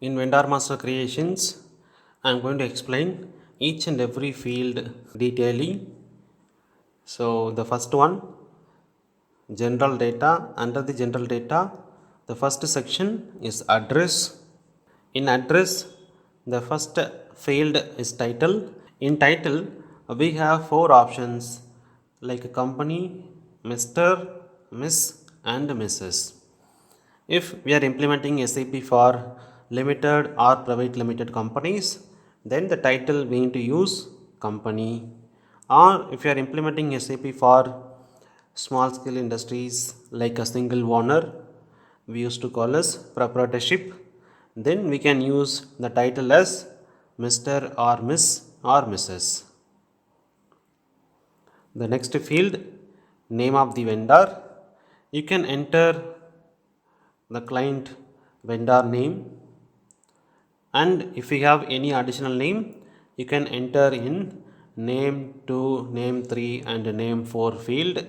In Vendor Master Creations, I am going to explain each and every field detailedly. So, the first one, general data. Under the general data, the first section is address. In address, the first field is title. In title, we have four options like company, Mr., Miss, and Mrs. If we are implementing SAP for limited or private limited companies, then the title we need to use company. Or if you are implementing SAP for small scale industries like a single owner, we used to call as proprietorship, then we can use the title as Mr. or Miss or Mrs. The next field, name of the vendor. You can enter the client vendor name, and if you have any additional name you can enter in name 2, name 3 and name 4 field.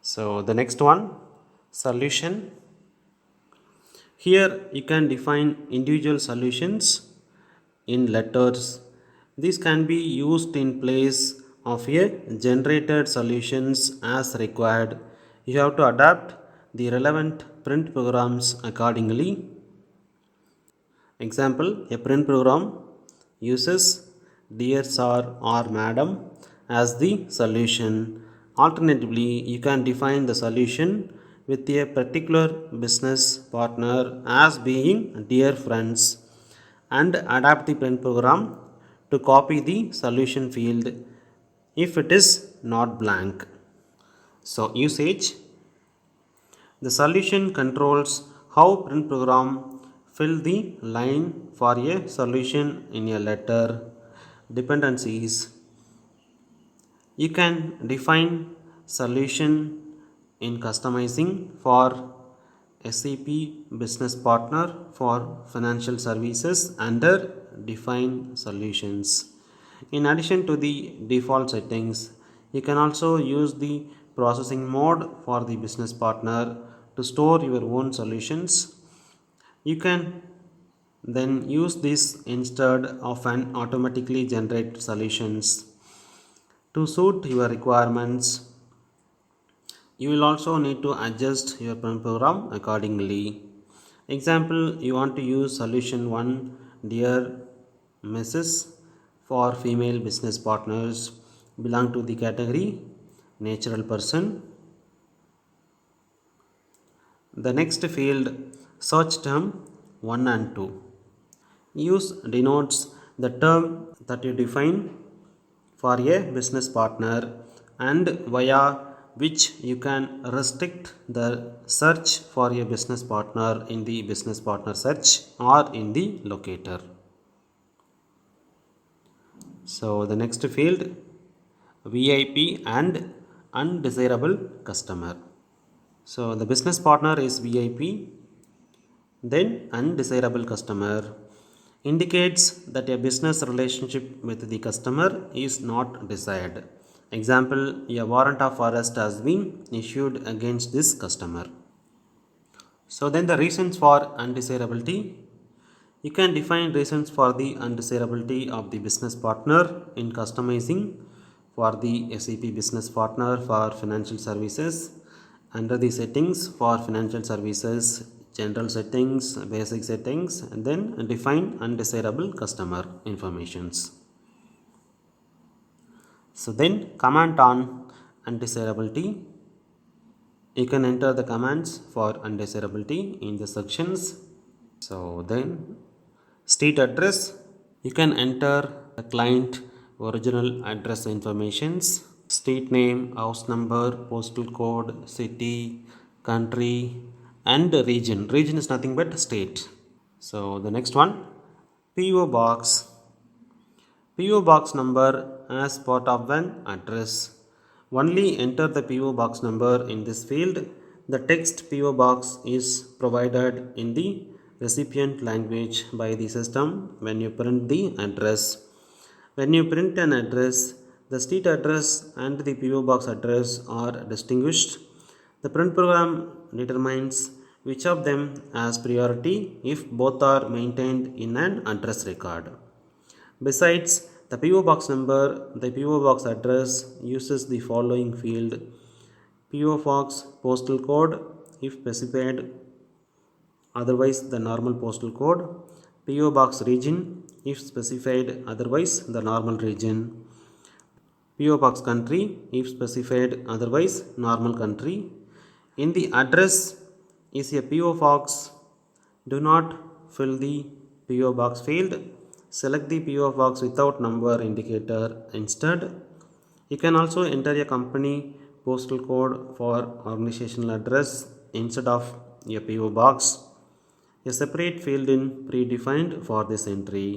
So the next one, solution. Here you can define individual solutions in letters. These can be used in place of a generated solutions as required. You have to adapt the relevant print programs accordingly. Example, a print program uses dear sir or madam as the solution. Alternatively, you can define the solution with a particular business partner as being dear friends and adapt the print program to copy the solution field if it is not blank. So, usage. The solution controls how print program fill the line for a solution in a letter. Dependencies. You can define solution in customizing for SAP business partner for financial services under define solutions. In addition to the default settings, you can also use the processing mode for the business partner to store your own solutions. You can then use this instead of an automatically generate solutions to suit your requirements. You will also need to adjust your program accordingly. Example, you want to use solution 1 dear Mrs. for female business partners belong to the category natural person. The next field, search term 1 and 2. Use denotes the term that you define for a business partner and via which you can restrict the search for a business partner in the business partner search or in the locator. So the next field, VIP and undesirable customer. So the business partner is VIP, then undesirable customer indicates that a business relationship with the customer is not desired. Example, a warrant of arrest has been issued against this customer. So then the reasons for undesirability. You can define reasons for the undesirability of the business partner in customizing for the SAP business partner for financial services under the settings for financial services, general settings, basic settings, and then define undesirable customer informations. So then comment on undesirability. You can enter the commands for undesirability in the sections. So then street address, you can enter the client original address informations, street name, house number, postal code, city, country and region. Region is nothing but state. So the next one, PO box. PO box number as part of an address. Only enter the PO box number in this field. The text PO box is provided in the recipient language by the system when you print the address. When you print an address, the street address and the PO box address are distinguished. The print program determines which of them has priority if both are maintained in an address record. Besides the PO box number, the PO box address uses the following field: PO box postal code if specified, otherwise the normal postal code; PO box region if specified, otherwise the normal region; PO box country if specified, otherwise normal country. In the address is a PO box, do not fill the PO box field. Select the PO box without number indicator instead. You can also enter a company postal code for organizational address instead of a PO box. A separate field is predefined for this entry.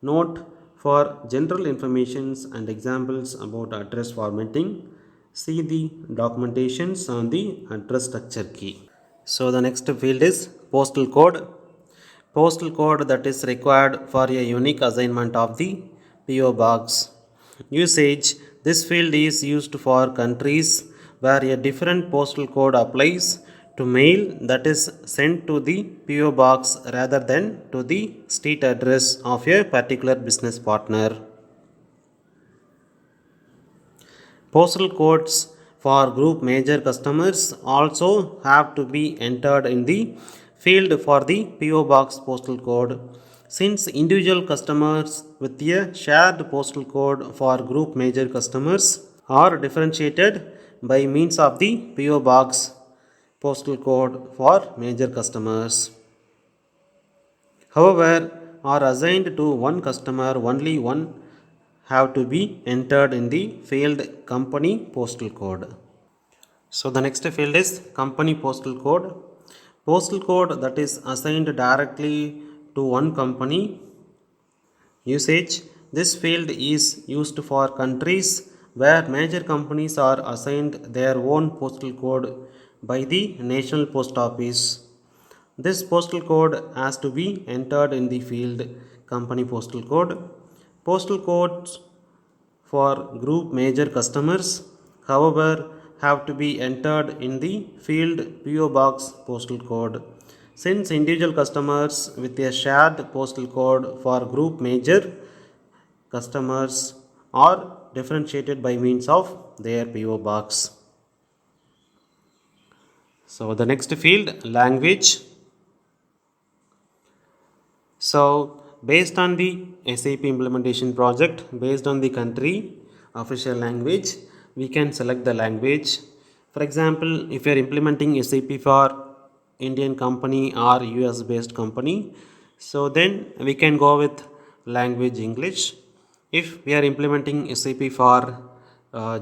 Note: for general informations and examples about address formatting, see the documentations on the address structure key. So the next field is postal code. Postal code that is required for a unique assignment of the PO box. Usage: this field is used for countries where a different postal code applies to mail that is sent to the PO box rather than to the street address of a particular business partner. Postal codes for group major customers also have to be entered in the field for the PO box postal code. Since individual customers with a shared postal code for group major customers are differentiated by means of the PO box postal code for major customers, however, are assigned to one customer, only one have to be entered in the field company postal code. So the next field is company postal code. Postal code that is assigned directly to one company. Usage: this field is used for countries where major companies are assigned their own postal code by the National Post Office. This postal code has to be entered in the field company postal code. Postal codes for group major customers, however, have to be entered in the field PO box postal code. Since individual customers with a shared postal code for group major customers are differentiated by means of their PO box. So the next field, language. So based on the SAP implementation project, based on the country official language, we can select the language. For example, if you are implementing SAP for Indian company or US based company, so then we can go with language English. If we are implementing SAP for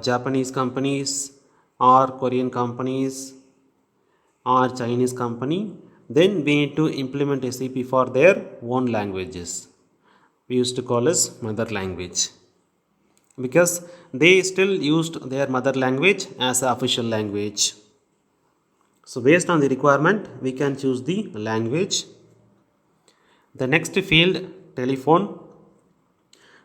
Japanese companies or Korean companies or Chinese company, then we need to implement SAP for their own languages. We used to call as mother language, because they still used their mother language as the official language. So based on the requirement, we can choose the language. The next field, telephone.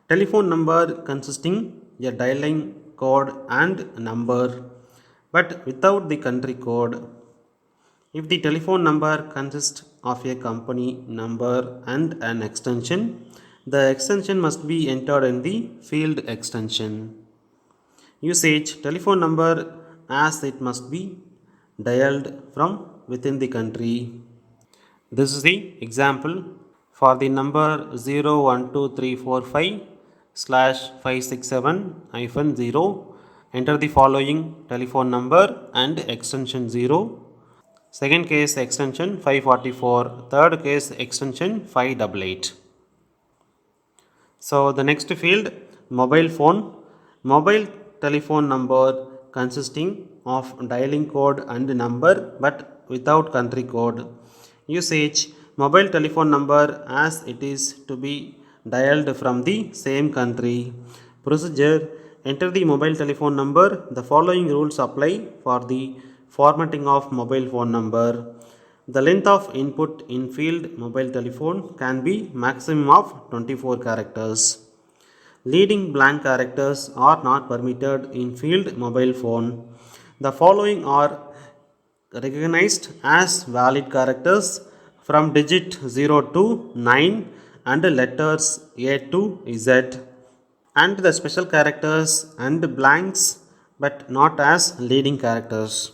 Telephone number consisting a dialing code and number, but without the country code. If the telephone number consists of a company number and an extension, the extension must be entered in the field extension. Usage: telephone number as it must be dialed from within the country. This is the example. For the number 012345/567-0, enter the following telephone number and extension 0. Second case, extension 544. Third case, extension 588. So the next field, mobile phone. Mobile telephone number consisting of dialing code and number but without country code. Usage: mobile telephone number as it is to be dialed from the same country. Procedure: enter the mobile telephone number. The following rules apply for the formatting of mobile phone number. The length of input in field mobile telephone can be maximum of 24 characters. Leading blank characters are not permitted in field mobile phone. The following are recognized as valid characters from digit 0 to 9 and letters A to Z, and the special characters and blanks but not as leading characters.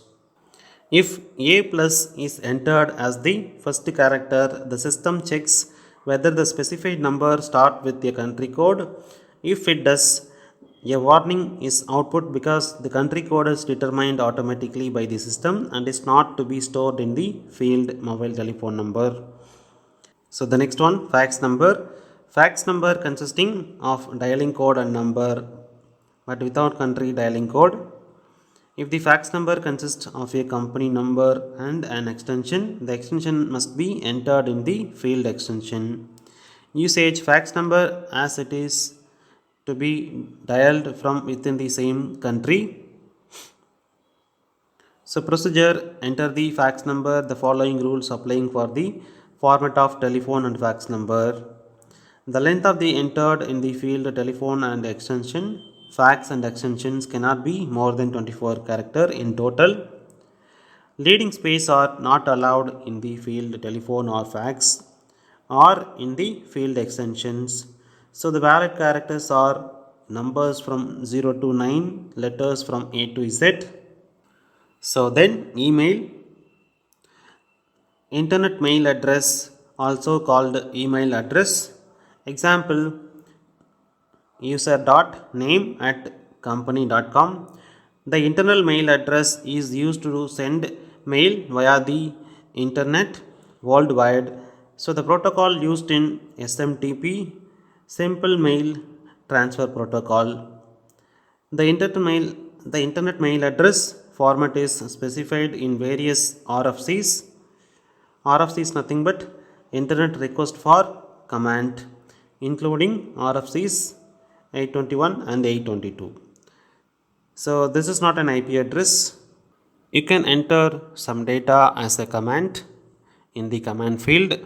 If A plus is entered as the first character, the system checks whether the specified number start with a country code. If it does, a warning is output because the country code is determined automatically by the system and is not to be stored in the field mobile telephone number. So the next one, fax number. Fax number consisting of dialing code and number but without country dialing code. If the fax number consists of a company number and an extension, the extension must be entered in the field extension. Usage, fax number as it is to be dialed from within the same country. So procedure, enter the fax number, the following rules applying for the format of telephone and fax number. The length of the entered in the field telephone and extension. Fax and extensions cannot be more than 24 character in total. Leading space are not allowed in the field telephone or fax or in the field extensions. So the valid characters are numbers from 0 to 9, letters from A to Z. So then email, internet mail address also called email address. Example, user.name@company.com. The internal mail address is used to send mail via the internet worldwide. So the protocol used in SMTP, Simple Mail Transfer Protocol. The internet mail address format is specified in various RFCs. RFC is nothing but internet request for command, including RFCs 821 and 822. So this is not an IP address. You can enter some data as a command in the command field.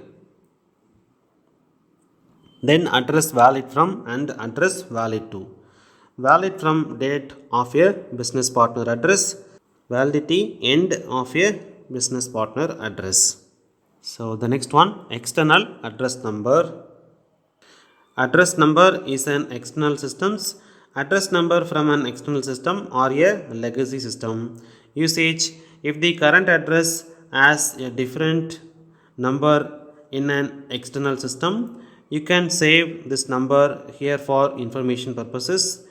Then address valid from and address valid to. Valid from date of a business partner address. Validity end of a business partner address. So the next one, external address number. Address number is an external system's address number from an external system or a legacy system. Usage, if the current address has a different number in an external system, you can save this number here for information purposes.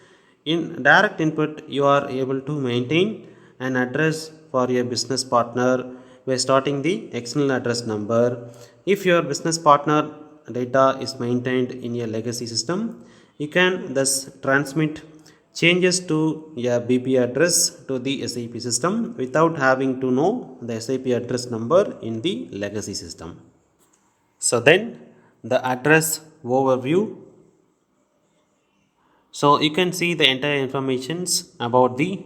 In direct input, you are able to maintain an address for your business partner by starting the external address number. If your business partner data is maintained in a legacy system, you can thus transmit changes to a BP address to the SAP system without having to know the SAP address number in the legacy system. So then the address overview. So you can see the entire informations about the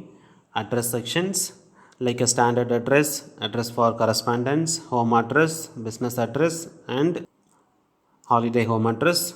address sections like a standard address, address for correspondence, home address, business address and holiday home address.